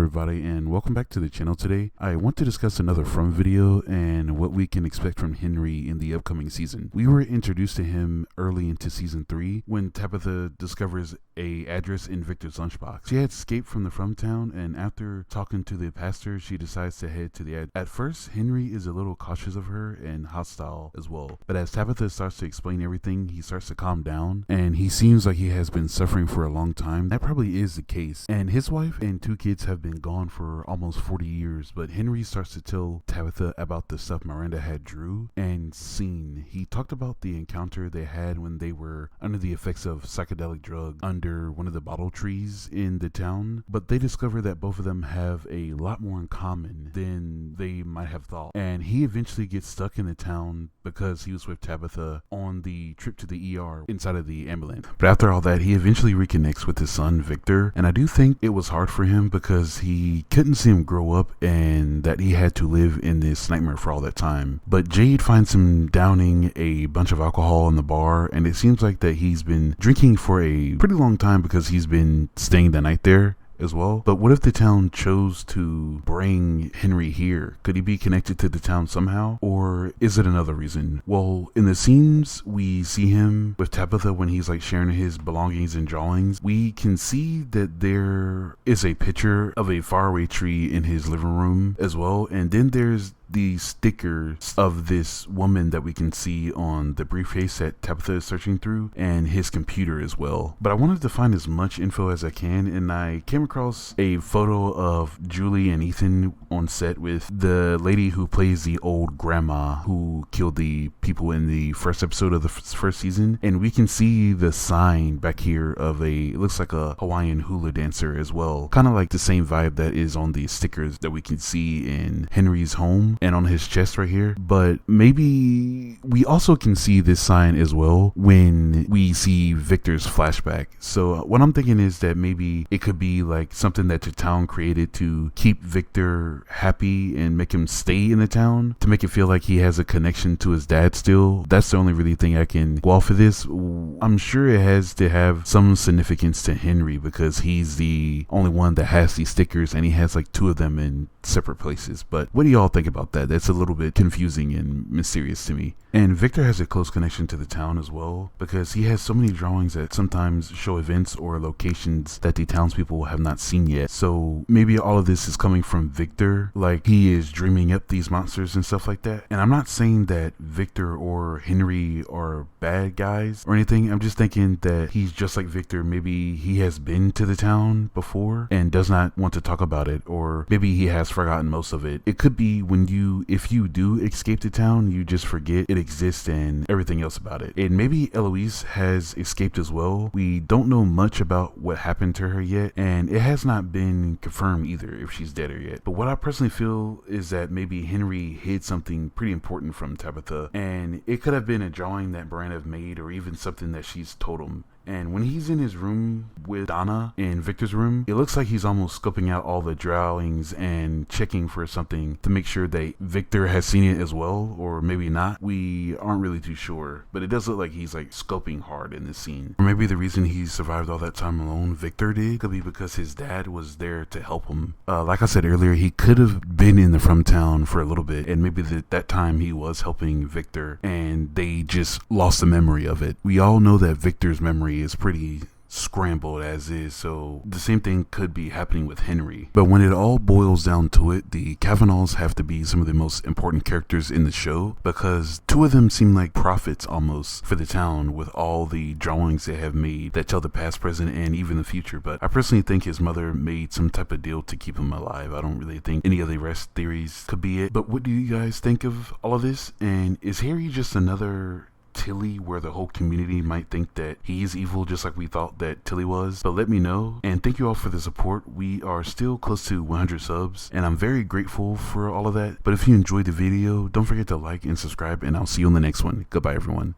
Everybody, and welcome back to the channel. Today I want to discuss another From video and what we can expect from Henry in the upcoming season. We were introduced to him early into season 3 when Tabitha discovers a address in Victor's lunchbox. She had escaped from the From town, and after talking to the pastor, she decides to head to the address. At first, Henry is a little cautious of her and hostile as well, but as Tabitha starts to explain everything, he starts to calm down, and he seems like he has been suffering for a long time. That probably is the case, and his wife and 2 kids have been gone for almost 40 years, but Henry starts to tell Tabitha about the stuff Miranda had drew and seen. He talked about the encounter they had when they were under the effects of psychedelic drugs under one of the bottle trees in the town, but they discover that both of them have a lot more in common than they might have thought, and he eventually gets stuck in the town because he was with Tabitha on the trip to the ER inside of the ambulance. But after all that, he eventually reconnects with his son Victor, and I do think it was hard for him because he couldn't see him grow up and that he had to live in this nightmare for all that time. But Jade finds him downing a bunch of alcohol in the bar, and it seems like that he's been drinking for a pretty long time because he's been staying the night there as well. But what if the town chose to bring Henry here? Could he be connected to the town somehow, or is it another reason? Well, in the scenes we see him with Tabitha when he's like sharing his belongings and drawings, we can see that there is a picture of a faraway tree in his living room as well, and then there's the stickers of this woman that we can see on the briefcase that Tabitha is searching through, and his computer as well. But I wanted to find as much info as I can, and I came across a photo of Julie and Ethan on set with the lady who plays the old grandma who killed the people in the first episode of the first season, and we can see the sign back here of it looks like a Hawaiian hula dancer as well, kind of like the same vibe that is on the stickers that we can see in Henry's home and on his chest right here. But maybe we also can see this sign as well when we see Victor's flashback. So what I'm thinking is that maybe it could be like something that the town created to keep Victor happy and make him stay in the town, to make it feel like he has a connection to his dad still. That's the only really thing I can go off of this. I'm sure it has to have some significance to Henry because he's the only one that has these stickers, and he has like 2 of them in separate places. But what do y'all think about that? That's a little bit confusing and mysterious to me. And Victor has a close connection to the town as well because he has so many drawings that sometimes show events or locations that the townspeople have not seen yet. So maybe all of this is coming from Victor, like he is dreaming up these monsters and stuff like that. And I'm not saying that Victor or Henry are bad guys or anything. I'm just thinking that he's just like Victor. Maybe he has been to the town before and does not want to talk about it, or maybe he has forgotten most of it. It could be if you do escape the town, you just forget it exists and everything else about it. And maybe Eloise has escaped as well. We don't know much about what happened to her yet, and it has not been confirmed either if she's dead or yet. But what I personally feel is that maybe Henry hid something pretty important from Tabitha, and it could have been a drawing that Miranda made, or even something that she's told him. And when he's in his room with Donna in Victor's room, it looks like he's almost scoping out all the drawings and checking for something to make sure that Victor has seen it as well, or maybe not. We aren't really too sure, but it does look like he's like scoping hard in this scene. Or maybe the reason he survived all that time alone, Victor did, could be because his dad was there to help him. Like I said earlier, he could have been in the From town for a little bit, and maybe that time he was helping Victor and they just lost the memory of it. We all know that Victor's memory is pretty scrambled as is, so the same thing could be happening with Henry. But when it all boils down to it, the Kavanaughs have to be some of the most important characters in the show because 2 of them seem like prophets almost for the town with all the drawings they have made that tell the past, present, and even the future. But I personally think his mother made some type of deal to keep him alive. I don't really think any of the rest theories could be it. But what do you guys think of all of this? And is Harry just another Tilly where the whole community might think that he's evil just like we thought that Tilly was? But let me know, and thank you all for the support. We are still close to 100 subs, and I'm very grateful for all of that. But if you enjoyed the video, don't forget to like and subscribe, and I'll see you on the next one. Goodbye, everyone.